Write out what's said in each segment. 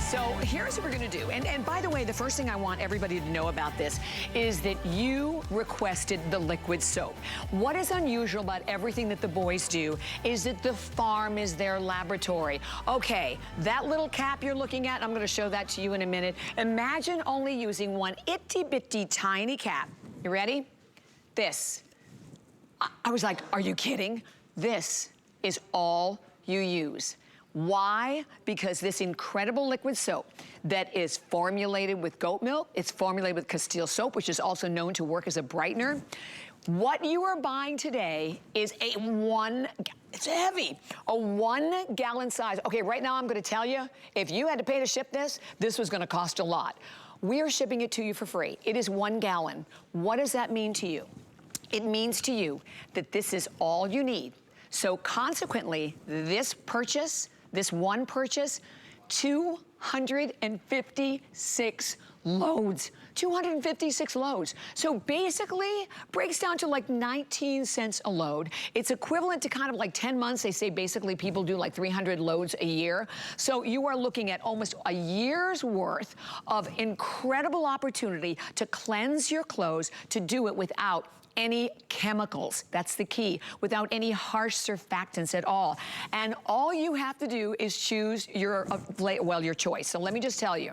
So here's what we're gonna do. And by the way, the first thing I want everybody to know about this is that you requested the liquid soap. What is unusual about everything that the boys do is that the farm is their laboratory. Okay, that little cap you're looking at, I'm gonna show that to you in a minute. Imagine only using one itty bitty tiny cap. You ready? This. I was like, are you kidding? This is all you use. Why? Because this incredible liquid soap that is formulated with goat milk, it's formulated with Castile soap, which is also known to work as a brightener. What you are buying today is it's heavy, a 1 gallon size. Okay, right now I'm gonna tell you, if you had to pay to ship this, this was gonna cost a lot. We are shipping it to you for free. It is 1 gallon. What does that mean to you? It means to you that this is all you need. So consequently, this purchase, this one purchase, 256 loads. 256 loads. So basically, breaks down to like 19 cents a load. It's equivalent to kind of like 10 months. They say basically people do like 300 loads a year. So you are looking at almost a year's worth of incredible opportunity to cleanse your clothes, to do it without any chemicals. That's the key. Without any harsh surfactants at all. And all you have to do is choose your choice. So let me just tell you.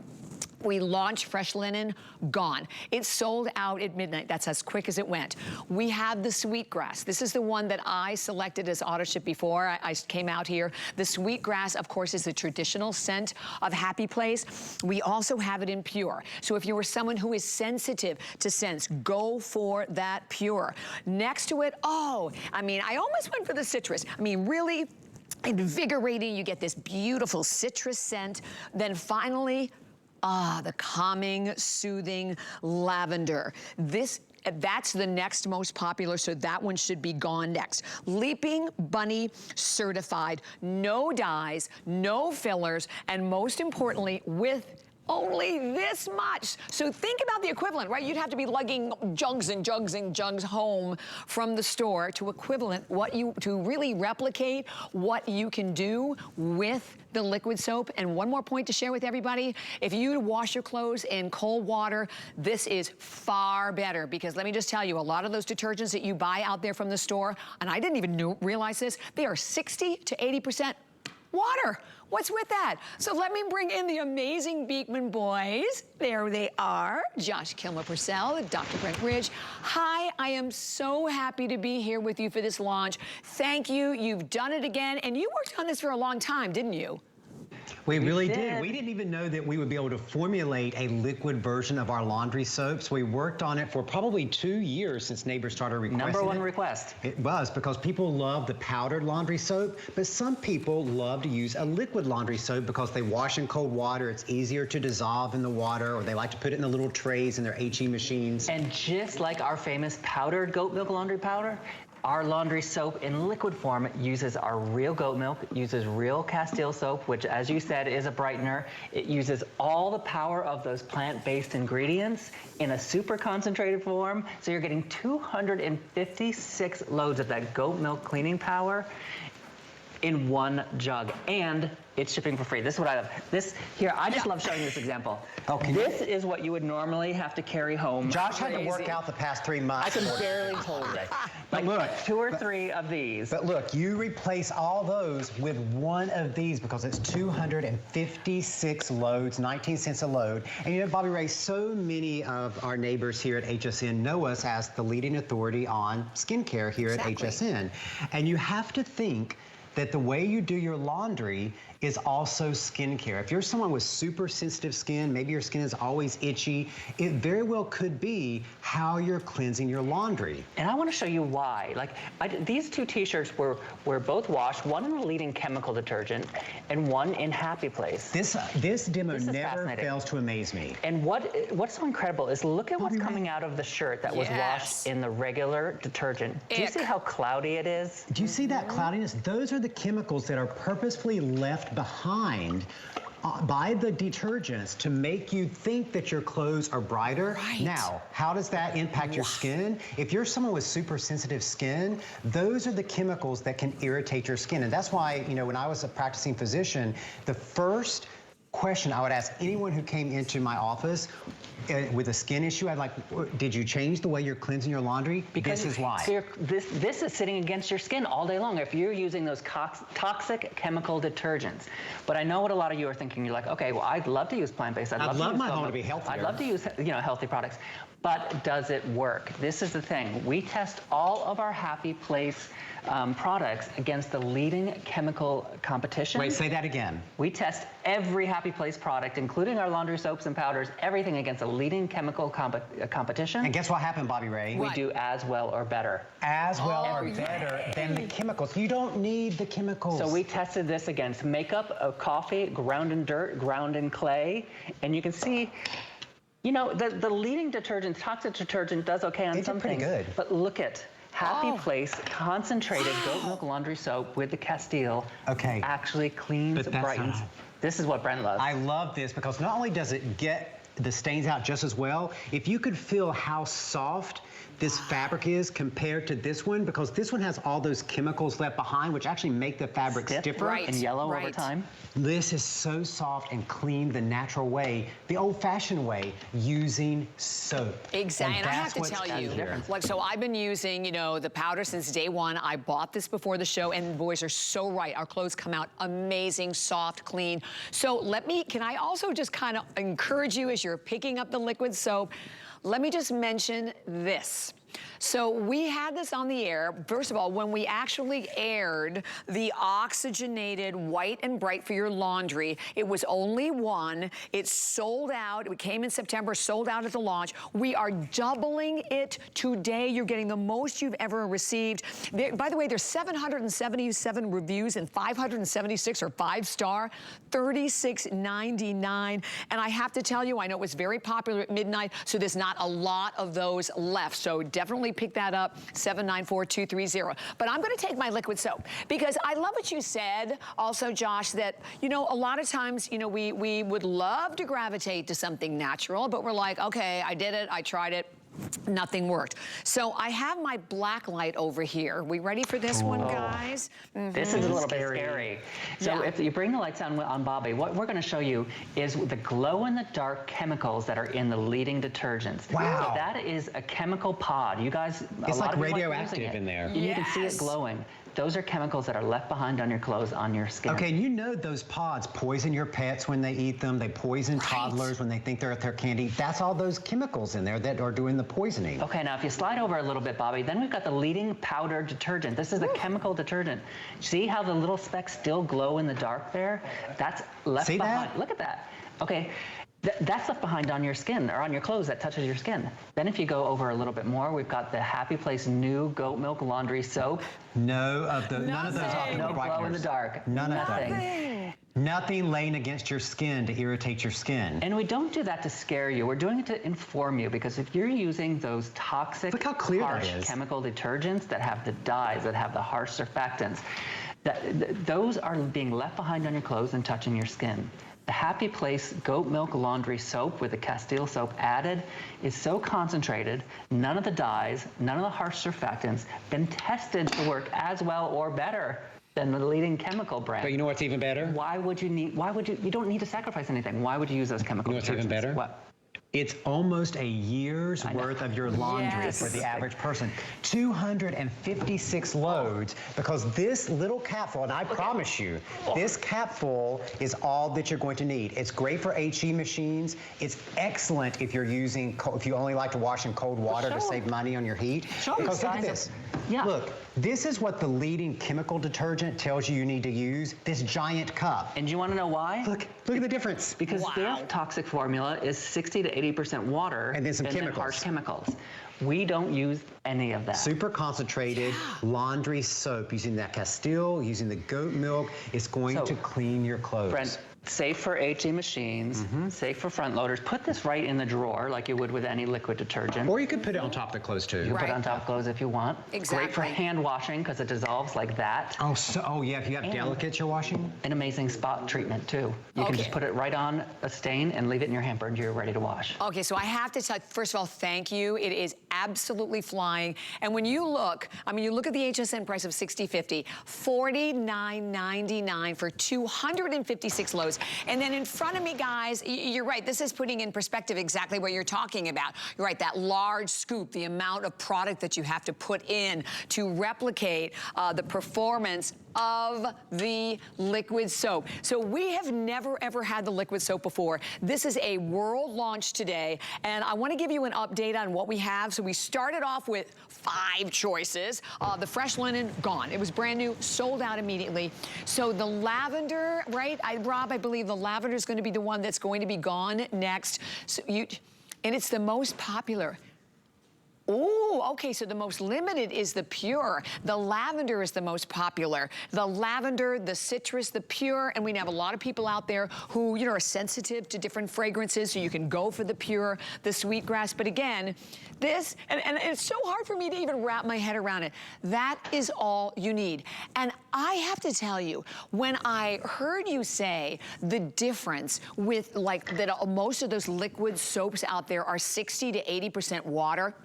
We launched Fresh Linen, gone. It sold out at midnight. That's as quick as it went. We have the Sweetgrass. This is the one that I selected as auto ship before I came out here. The Sweetgrass, of course, is the traditional scent of Happy Place. We also have it in pure. So if you are someone who is sensitive to scents, go for that pure. Next to it, I almost went for the citrus. I mean, really invigorating. You get this beautiful citrus scent. Then finally, the calming, soothing lavender. That's the next most popular, so that one should be gone next. Leaping Bunny certified, no dyes, no fillers, and most importantly, with only this much. So think about the equivalent, right? You'd have to be lugging jugs and jugs and jugs home from the store to really replicate what you can do with the liquid soap. And one more point to share with everybody, if you wash your clothes in cold water, this is far better, because let me just tell you, a lot of those detergents that you buy out there from the store, and I didn't even realize this, they are 60 to 80% water. What's with that? So let me bring in the amazing Beekman boys. There they are. Josh Kilmer-Purcell, Dr. Brent Ridge. Hi, I am so happy to be here with you for this launch. Thank you. You've done it again. And you worked on this for a long time, didn't you? We really did. We didn't even know that we would be able to formulate a liquid version of our laundry soaps. We worked on it for probably 2 years since neighbors started requesting it. #1 request. It was, because people love the powdered laundry soap, but some people love to use a liquid laundry soap because they wash in cold water. It's easier to dissolve in the water, or they like to put it in the little trays in their HE machines. And just like our famous powdered goat milk laundry powder, our laundry soap in liquid form uses our real goat milk, uses real Castile soap, which, as you said, is a brightener. It uses all the power of those plant-based ingredients in a super concentrated form. So you're getting 256 loads of that goat milk cleaning power in 1 jug. And it's shipping for free. This is what I love. I just love showing you this example. This is what you would normally have to carry home. Josh had to work out the past 3 months. I can barely hold it. But look, 2 or 3 of these. But look, you replace all those with one of these, because it's 256 loads, 19 cents a load. And you know, Bobby Ray, so many of our neighbors here at HSN know us as the leading authority on skincare here at HSN. And you have to think that the way you do your laundry is also skincare. If you're someone with super sensitive skin, maybe your skin is always itchy, it very well could be how you're cleansing your laundry. And I want to show you why. These 2 t-shirts were both washed, one in a leading chemical detergent and one in Happy Place. This demo never fails to amaze me. And what's so incredible is look at what's coming out of the shirt that was washed in the regular detergent. Do you see how cloudy it is? Do you see that cloudiness? Those are the chemicals that are purposefully left behind by the detergents to make you think that your clothes are brighter. Right. Now, how does that impact your skin? If you're someone with super sensitive skin, those are the chemicals that can irritate your skin. And that's why, you know, when I was a practicing physician, the first question I would ask anyone who came into my office with a skin issue. I'd like, did you change the way you're cleansing your laundry? Because this is why. So this is sitting against your skin all day long if you're using those toxic chemical detergents. But I know what a lot of you are thinking. You're like, okay, well, I'd love to use plant-based. I'd love my home to be healthier. I'd love to use, healthy products. But does it work? This is the thing. We test all of our Happy Place products against the leading chemical competition. Wait, say that again. We test every Happy Place product, including our laundry soaps and powders, everything against a leading chemical competition. And guess what happened, Bobby Ray? We do as well or better. As well or better than the chemicals. You don't need the chemicals. So we tested this against makeup, coffee, ground in dirt, ground in clay, and you can see, the leading detergent, toxic detergent, does okay on some things. Pretty good. But look at Happy Place concentrated goat milk laundry soap with the Castile. Okay. Actually cleans, brightens. This is what Brent loves. I love this because not only does it get the stains out just as well, if you could feel how soft this fabric is compared to this one, because this one has all those chemicals left behind, which actually make the fabric stiffer and yellow over time. This is so soft and clean the natural way, the old-fashioned way, using soap. Exactly, and I have to tell you, so I've been using, the powder since day one. I bought this before the show, and the boys are so right. Our clothes come out amazing, soft, clean. So can I also just kind of encourage you as you're picking up the liquid soap, let me just mention this. So we had this on the air. First of all, when we actually aired the oxygenated white and bright for your laundry, it was only one. It sold out. It came in September, sold out at the launch. We are doubling it today. You're getting the most you've ever received. By the way, there's 777 reviews and 576 are 5-star, $36.99. And I have to tell you, I know it was very popular at midnight, so there's not a lot of those left. So definitely pick that up, 794-230. But I'm going to take my liquid soap because I love what you said also, Josh, that, a lot of times, we would love to gravitate to something natural, but we're like, okay, I did it, I tried it. Nothing worked. So I have my black light over here. We ready for this one, guys? This is a little bit scary. So if you bring the lights on Bobby, what we're going to show you is the glow-in-the-dark chemicals that are in the leading detergents. Wow. So that is a chemical pod. You guys, it's like radioactive in there. And you can see it glowing. Those are chemicals that are left behind on your clothes, on your skin. Okay, and those pods poison your pets when they eat them. They poison toddlers when they think they're at their candy. That's all those chemicals in there that are doing the poisoning. Okay, now if you slide over a little bit, Bobby, then we've got the leading powder detergent. This is a chemical detergent. See how the little specks still glow in the dark there? That's left behind. Look at that. Okay. That's left behind on your skin or on your clothes that touches your skin. Then if you go over a little bit more, we've got the Happy Place new goat milk laundry soap. None of those No glow in the dark. None of them. Nothing laying against your skin to irritate your skin. And we don't do that to scare you. We're doing it to inform you, because if you're using those toxic, harsh chemical detergents that have the dyes, that have the harsh surfactants, those are being left behind on your clothes and touching your skin. The Happy Place goat milk laundry soap with the Castile soap added is so concentrated, none of the dyes, none of the harsh surfactants, been tested to work as well or better than the leading chemical brand. But you know what's even better? You don't need to sacrifice anything. Why would you use those chemicals? You know what's even better? What? It's almost a year's worth of your laundry for the average person. 256 loads, because this little capful, and I promise you, this capful is all that you're going to need. It's great for HE machines. It's excellent if you're if you only like to wash in cold water to save money on your heat. Because look at this. Look, this is what the leading chemical detergent tells you need to use, this giant cup. And do you want to know why? Look at the difference. Because their toxic formula is 60 to 80% water and then some chemicals. Harsh chemicals. We don't use any of that. Super concentrated laundry soap using that Castile, using the goat milk. It's going to clean your clothes. Brent, safe for HE machines, safe for front loaders. Put this right in the drawer like you would with any liquid detergent. Or you could put it on top of the clothes too. You can put it on top of clothes if you want. Exactly. Great for hand washing because it dissolves like that. Oh yeah, if you have delicates you're washing. An amazing spot treatment too. You can just put it right on a stain and leave it in your hamper and you're ready to wash. Okay, so I have to tell, first of all, thank you. It is absolutely flying. And when you look, I mean, you look at the HSN price of $60.50, $49.99 for 256 loads. And then in front of me, guys, you're right, this is putting in perspective exactly what you're talking about. You're right, that large scoop, the amount of product that you have to put in to replicate the performance of the liquid soap. So we have never ever had the liquid soap before. This is a world launch today, and I want to give you an update on what we have. So we started off with 5 choices. The fresh linen, gone. It was brand new, sold out immediately. So the lavender, right? Rob, I believe the lavender is going to be the one that's going to be gone next. So and it's the most popular. Oh, okay, so the most limited is the pure. The lavender is the most popular. The lavender, the citrus, the pure, and we have a lot of people out there who, you know, are sensitive to different fragrances, so you can go for the pure, the sweetgrass. But again, this, and it's so hard for me to even wrap my head around it. That is all you need. And I have to tell you, when I heard you say the difference with, like, that most of those liquid soaps out there are 60 to 80% water,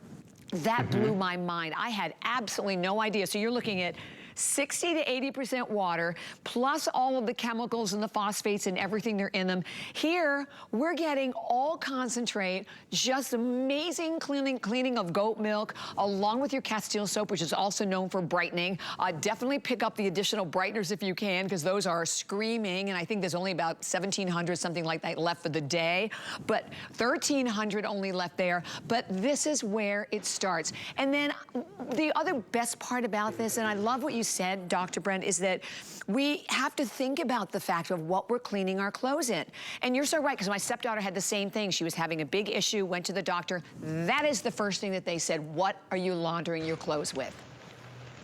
that blew my mind. I had absolutely no idea. So you're looking at 60 to 80% water, plus all of the chemicals and the phosphates and everything they're in them. Here, we're getting all concentrate, just amazing cleaning of goat milk, along with your Castile soap, which is also known for brightening. Definitely pick up the additional brighteners if you can, because those are screaming, and I think there's only about 1,700, something like that, left for the day, but 1,300 only left there. But this is where it starts. And then the other best part about this, and I love what you said, Dr. Brent, is that we have to think about the fact of what we're cleaning our clothes in. And you're so right, because my stepdaughter had the same thing. She was having a big issue, went to the doctor. That is the first thing that they said, what are you laundering your clothes with?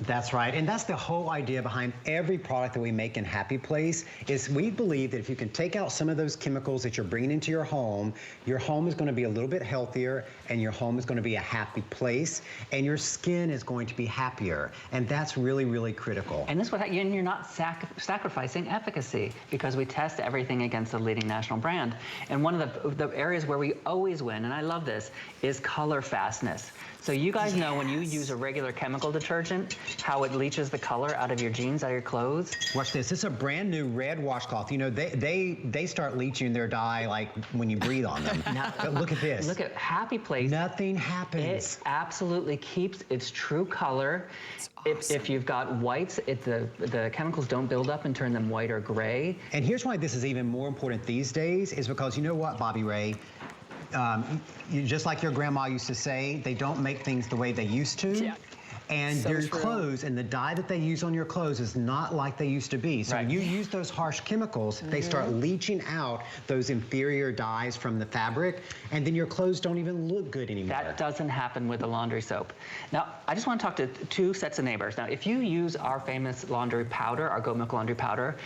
That's right, and that's the whole idea behind every product that we make in Happy Place, is we believe that if you can take out some of those chemicals that you're bringing into your home is going to be a little bit healthier, and your home is going to be a happy place, and your skin is going to be happier, and that's really, really critical. And this would, you're not sacrificing efficacy, because we test everything against the leading national brand. And one of the areas where we always win, and I love this, is color fastness. So you guys know when you use a regular chemical detergent, how it leaches the color out of your jeans, out of your clothes. Watch this. This is a brand new red washcloth. You know, they start leaching their dye like when you breathe on them. But look at this. Look at Happy Place. Nothing happens. It absolutely keeps its true color. Awesome. If you've got whites, the chemicals don't build up and turn them white or gray. And here's why this is even more important these days, is because you know what, Bobby Ray? Just like your grandma used to say, they don't make things the way they used to. Yeah. And so your clothes and the dye that they use on your clothes is not like they used to be. So when you use those harsh chemicals, they start leaching out those inferior dyes from the fabric, and then your clothes don't even look good anymore. That doesn't happen with the laundry soap. Now, I just want to talk to 2 sets of neighbors. Now, if you use our famous laundry powder, our goat milk laundry powder,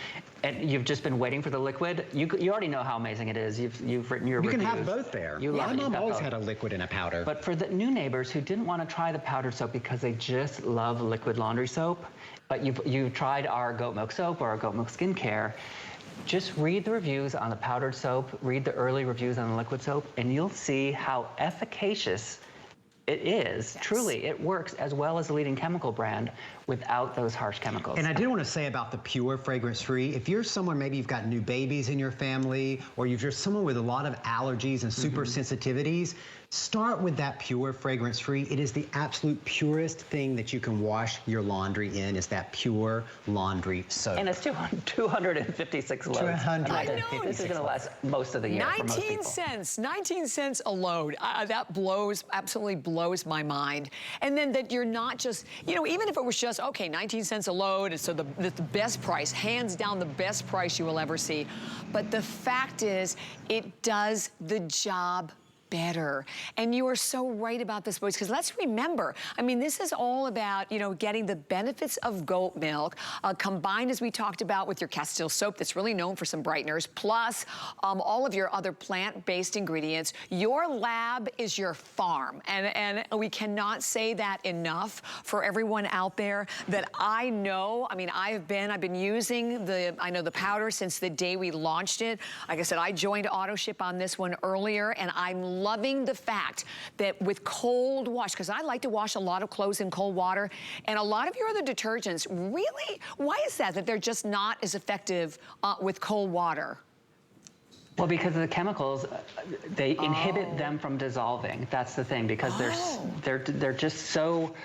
and you've just been waiting for the liquid, you already know how amazing it is. You've written your reviews. You can have both there. My mom always had a liquid and a powder. But for the new neighbors who didn't want to try the powdered soap because they just love liquid laundry soap, but you've tried our goat milk soap or our goat milk skincare, just read the reviews on the powdered soap, read the early reviews on the liquid soap, and you'll see how efficacious it is. Yes. Truly, it works as well as the leading chemical brand without those harsh chemicals. And I did want to say about the pure fragrance-free, if you're someone, maybe you've got new babies in your family, or you're someone with a lot of allergies and super sensitivities, start with that pure fragrance-free. It is the absolute purest thing that you can wash your laundry in, is that pure laundry soap. And it's 256 loads. 256. This is going to last most of the year 19 cents a load. That absolutely blows my mind. And then that you're not just, you know, even if it was just, okay, 19 cents a load, so the best price, hands down the best price you will ever see. But the fact is, it does the job better. And you are so right about this, boys, because let's remember, I mean, this is all about, you know, getting the benefits of goat milk combined, as we talked about, with your Castile soap that's really known for some brighteners, plus all of your other plant-based ingredients. Your lab is your farm. And we cannot say that enough for everyone out there that I know. I mean, I've been using the powder since the day we launched it. Like I said, I joined AutoShip on this one earlier, and I'm loving the fact that with cold wash, because I like to wash a lot of clothes in cold water, and a lot of your other detergents, really, why is that they're just not as effective with cold water? Well, because of the chemicals, they inhibit them from dissolving. That's the thing, because they're just so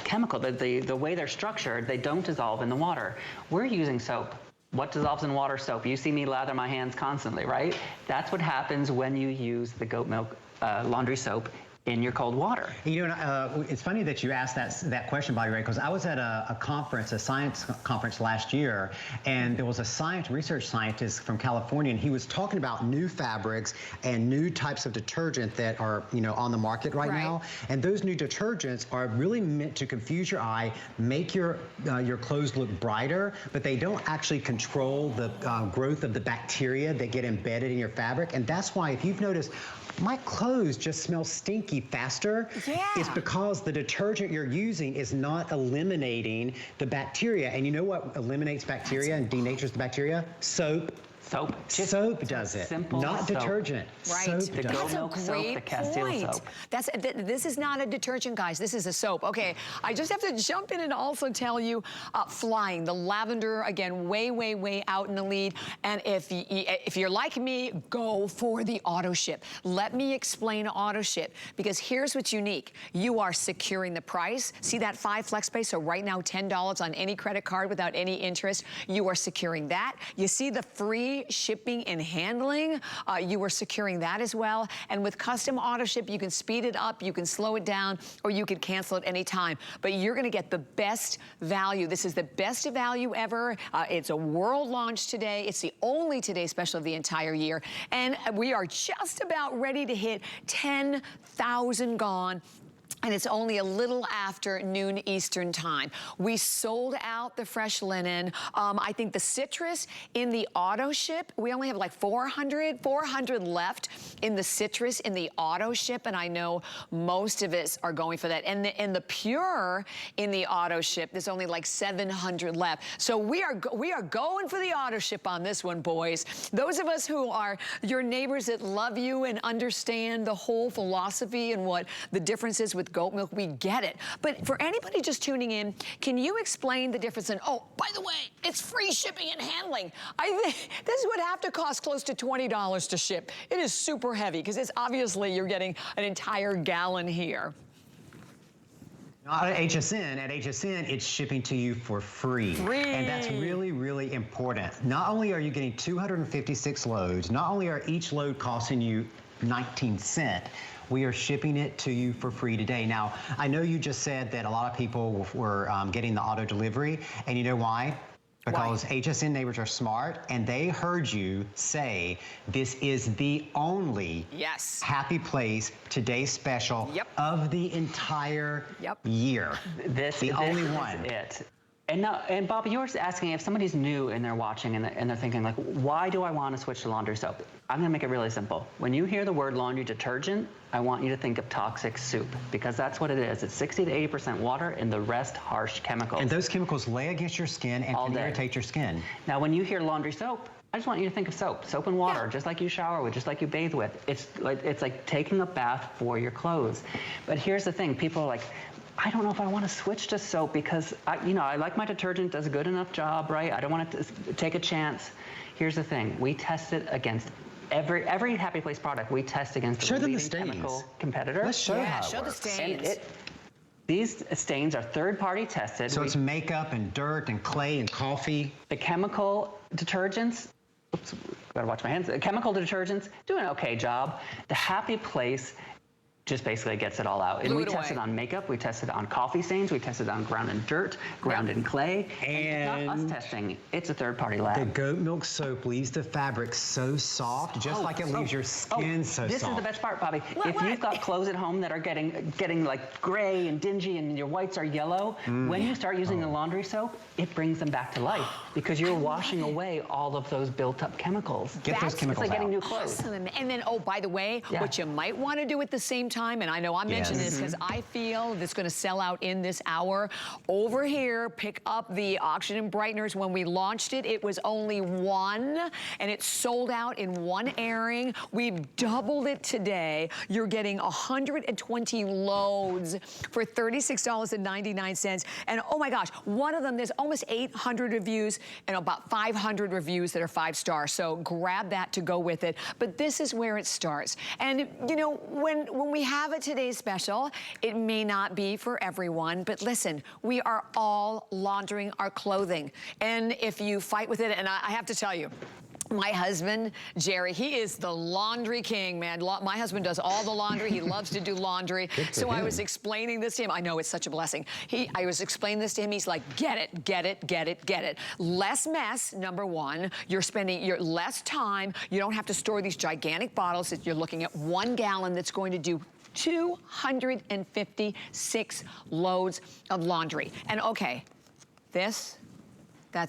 chemical. The way they're structured, they don't dissolve in the water. We're using soap. What dissolves in water? Soap. You see me lather my hands constantly, right? That's what happens when you use the goat milk laundry soap in your cold water. You know, it's funny that you asked that question, Bobby Ray, because I was at a conference, a science conference last year, and there was a research scientist from California, and he was talking about new fabrics and new types of detergent that are, you know, on the market right now. And those new detergents are really meant to confuse your eye, make your clothes look brighter, but they don't actually control the growth of the bacteria that get embedded in your fabric. And that's why, if you've noticed, my clothes just smell stinky faster. Yeah. It's because the detergent you're using is not eliminating the bacteria. And you know what eliminates bacteria and denatures the bacteria? Soap. Soap. Soap does it, simple not soap. detergent. Right. Soap The does goat it. milk soap, the Castile soap. This is not a detergent, guys. This is a soap. Okay, I just have to jump in and also tell you, flying, the lavender, again, way, way, way out in the lead. And if you're like me, go for the auto ship. Let me explain auto ship, because here's what's unique. You are securing the price. See that 5 flex pay? So right now, $10 on any credit card without any interest. You are securing that. You see the free shipping and handling, you are securing that as well. And with custom auto ship, you can speed it up, you can slow it down, or you can cancel it anytime. But you're gonna get the best value. This is the best value ever. It's a world launch today. It's the only Today Special of the entire year. And we are just about ready to hit 10,000 gone. And it's only a little after noon Eastern time. We sold out the fresh linen. I think the citrus in the auto ship, we only have like 400 left in the citrus in the auto ship, and I know most of us are going for that. And the pure in the auto ship, there's only like 700 left. So we are going for the auto ship on this one, boys. Those of us who are your neighbors that love you and understand the whole philosophy and what the difference is with goat milk, we get it. But for anybody just tuning in, can you explain the difference in, oh, by the way, it's free shipping and handling. I think this would have to cost close to $20 to ship. It is super heavy, because it's obviously you're getting an entire gallon here. Not at HSN, it's shipping to you for free. And that's really, really important. Not only are you getting 256 loads, not only are each load costing you 19 cents, we are shipping it to you for free today. Now, I know you just said that a lot of people were getting the auto delivery, and you know why? Because HSN neighbors are smart, and they heard you say this is the only Happy Place Today Special of the entire year. This only is one. It. And now, and Bobby, you're asking if somebody's new and they're watching and they're thinking, like, why do I want to switch to laundry soap? I'm going to make it really simple. When you hear the word laundry detergent, I want you to think of toxic soup, because that's what it is. It's 60 to 80% water and the rest harsh chemicals. And those chemicals lay against your skin and can irritate your skin. Now, when you hear laundry soap, I just want you to think of soap and water, just like you shower with, just like you bathe with. It's like taking a bath for your clothes. But here's the thing, people are like, I don't know if I want to switch to soap because I like my detergent, does a good enough job, right? I don't want to take a chance. Here's the thing, we test it against every Happy Place product. We test against the leading chemical competitor. Let's show how it show works. the stains. And these stains are third-party tested. So it's makeup and dirt and clay and coffee. The chemical detergents, oops, gotta watch my hands. The chemical detergents do an okay job. The Happy Place just basically gets it all out. And we tested on makeup, we tested on coffee stains, we tested on ground in dirt, ground in clay. And it's not us testing, it's a third-party lab. The goat milk soap leaves the fabric so soft, just like it leaves your skin so soft. This is the best part, Bobby. If you've got clothes at home that are getting like gray and dingy and your whites are yellow, when you start using the laundry soap, it brings them back to life, because you're washing away all of those built-up chemicals. Get those chemicals It's like getting out. new clothes. Awesome. And then, oh, by the way, what you might want to do at the same time, time, and I know I'm mentioning this because I feel it's going to sell out in this hour. Over here, pick up the Oxygen Brighteners. When we launched it, it was only one, and it sold out in one airing. We've doubled it today. You're getting 120 loads for $36.99. And oh my gosh, one of them, there's almost 800 reviews and about 500 reviews that are 5-star. So grab that to go with it. But this is where it starts. And you know, when we have a today's special, it may not be for everyone, but listen, we are all laundering our clothing. And if you fight with it, and I have to tell you, my husband, Jerry, he is the laundry king, man. My husband does all the laundry. He loves to do laundry. So I was explaining this to him. I know it's such a blessing. I was explaining this to him. He's like, get it, get it, get it, get it. Less mess, number one. You're spending your less time. You don't have to store these gigantic bottles. You're looking at 1 gallon that's going to do 256 loads of laundry. And okay, that's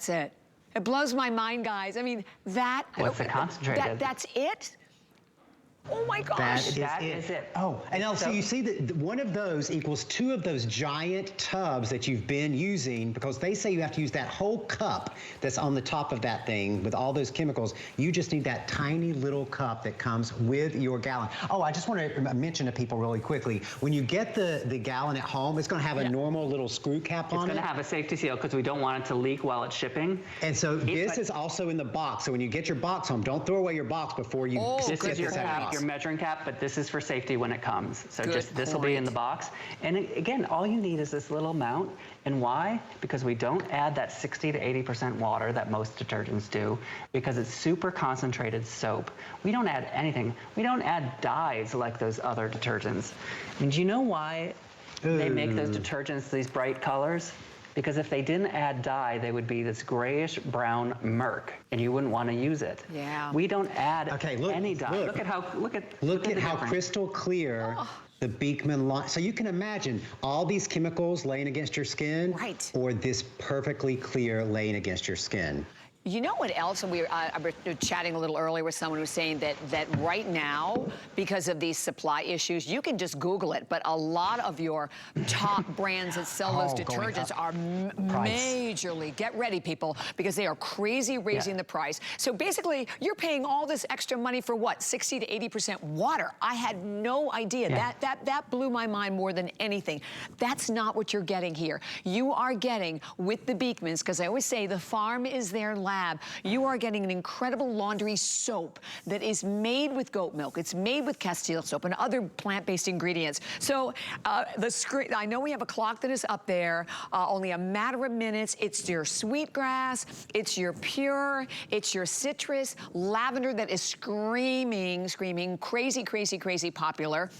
it. It blows my mind, guys. I mean, What's the concentrated? That's it? Oh my gosh. That is it. Oh, and now, so you see that one of those equals 2 of those giant tubs that you've been using, because they say you have to use that whole cup that's on the top of that thing with all those chemicals. You just need that tiny little cup that comes with your gallon. Oh, I just want to mention to people really quickly, when you get the gallon at home, it's going to have a normal little screw cap on it. It's going to have a safety seal because we don't want it to leak while it's shipping. And so this is also in the box. So when you get your box home, don't throw away your box before you This is your measuring cap, but this is for safety when it comes. So this will be in the box. And again, all you need is this little amount. And why? Because we don't add that 60 to 80% water that most detergents do, because it's super concentrated soap. We don't add anything. We don't add dyes like those other detergents. I mean, do you know why they make those detergents these bright colors? Because if they didn't add dye, they would be this grayish brown murk, and you wouldn't want to use it. Yeah. We don't add any dye. Look at how crystal clear the Beekman line. So you can imagine all these chemicals laying against your skin, or this perfectly clear laying against your skin. You know what else? I was chatting a little earlier with someone who was saying that right now, because of these supply issues, you can just Google it, but a lot of your top brands that sell those detergents are majorly, get ready people, because they are crazy raising the price. So basically, you're paying all this extra money for what? 60 to 80% water. I had no idea. That blew my mind more than anything. That's not what you're getting here. You are getting, with the Beekmans, because I always say the farm is their lab, you are getting an incredible laundry soap that is made with goat milk. It's made with Castile soap and other plant-based ingredients. So the screen, I know we have a clock that is up there, only a matter of minutes. It's your Sweetgrass, it's your Pure, it's your Citrus, Lavender that is screaming, crazy, crazy, crazy popular.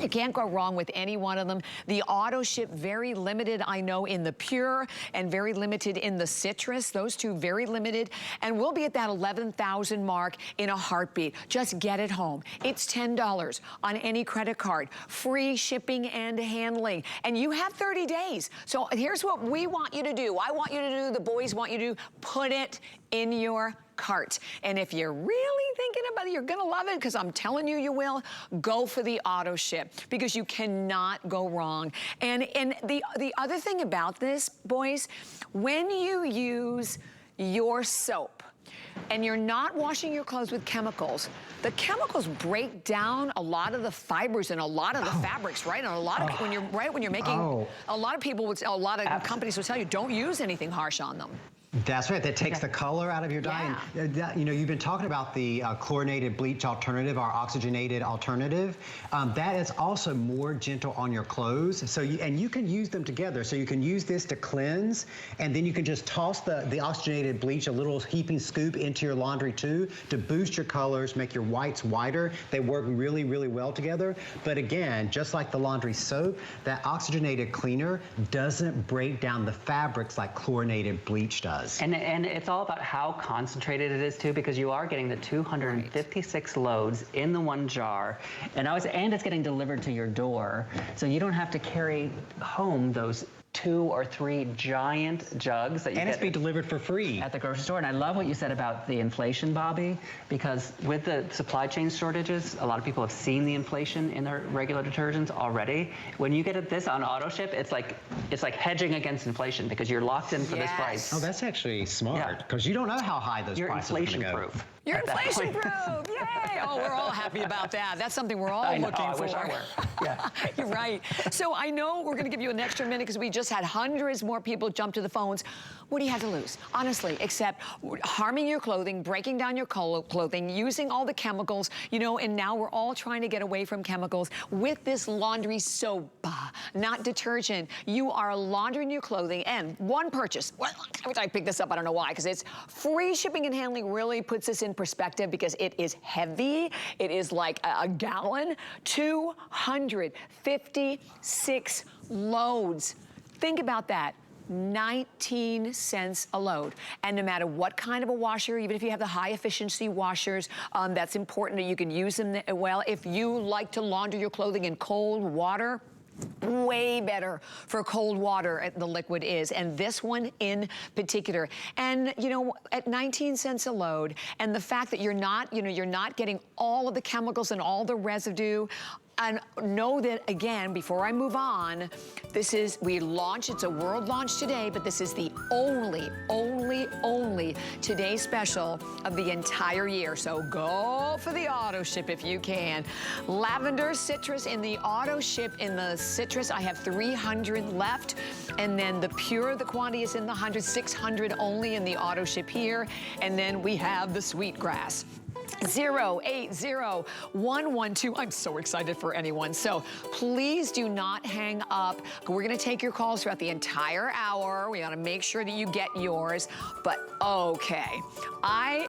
You can't go wrong with any one of them. The auto ship, very limited, I know, in the Pure, and very limited in the Citrus. Those two very limited. And we'll be at that 11,000 mark in a heartbeat. Just get it home. It's $10 on any credit card. Free shipping and handling. And you have 30 days. So here's what we want you to do. I want you to do, the boys want you to do, put it in your cart. And if you're really thinking about it, you're gonna love it, because I'm telling you, you will, go for the auto ship, because you cannot go wrong. And the other thing about this, boys, when you use your soap and you're not washing your clothes with chemicals, the chemicals break down a lot of the fibers and a lot of the fabrics, right? And a lot of when you're making, a lot of people would, a lot of companies will tell you, don't use anything harsh on them. That's right. That takes the color out of your dye. And you know, you've been talking about the chlorinated bleach alternative, our oxygenated alternative. That is also more gentle on your clothes. So you can use them together. So you can use this to cleanse, and then you can just toss the oxygenated bleach, a little heaping scoop, into your laundry too, to boost your colors, make your whites whiter. They work really, really well together. But again, just like the laundry soap, that oxygenated cleaner doesn't break down the fabrics like chlorinated bleach does. And it's all about how concentrated it is too, because you are getting the 256 loads in the one jar, and it's getting delivered to your door, so you don't have to carry home those 2 or 3 giant jugs that you And get it's being delivered for free. at the grocery store. And I love what you said about the inflation, Bobby, because with the supply chain shortages, a lot of people have seen the inflation in their regular detergents already. When you get this on auto ship, it's like hedging against inflation because you're locked in for this price. Oh, that's actually smart, because you don't know how high those You're prices are going to go. inflation-proof. You're at that inflation point. proof. Yay! Oh, we're all happy about that. That's something we're all I know, looking I for. wish I were. Yeah. You're right. So I know we're going to give you an extra minute because we just had hundreds more people jump to the phones. What do you have to lose? Honestly, except harming your clothing, breaking down your clothing, using all the chemicals, you know, and now we're all trying to get away from chemicals with this laundry soap, not detergent. You are laundering your clothing, and one purchase. I picked this up, I don't know why, because it's free shipping and handling really puts this in perspective because it is heavy. It is like a gallon, 256 loads. Think about that. 19 cents a load. And no matter what kind of a washer, even if you have the high efficiency washers, that's important that you can use them well. If you like to launder your clothing in cold water, way better for cold water the liquid is, and this one in particular. And you know, at 19 cents a load, and the fact that you're not getting all of the chemicals and all the residue. And know that, again, before I move on, we launched, it's a world launch today, but this is the only today special of the entire year. So go for the auto ship if you can. Lavender, citrus in the auto ship. In the citrus, I have 300 left. And then the pure, the quantity is in the 100, 600 only in the auto ship here. And then we have the Sweetgrass. 080112. I'm so excited for anyone. So please do not hang up. We're going to take your calls throughout the entire hour. We want to make sure that you get yours. But okay, I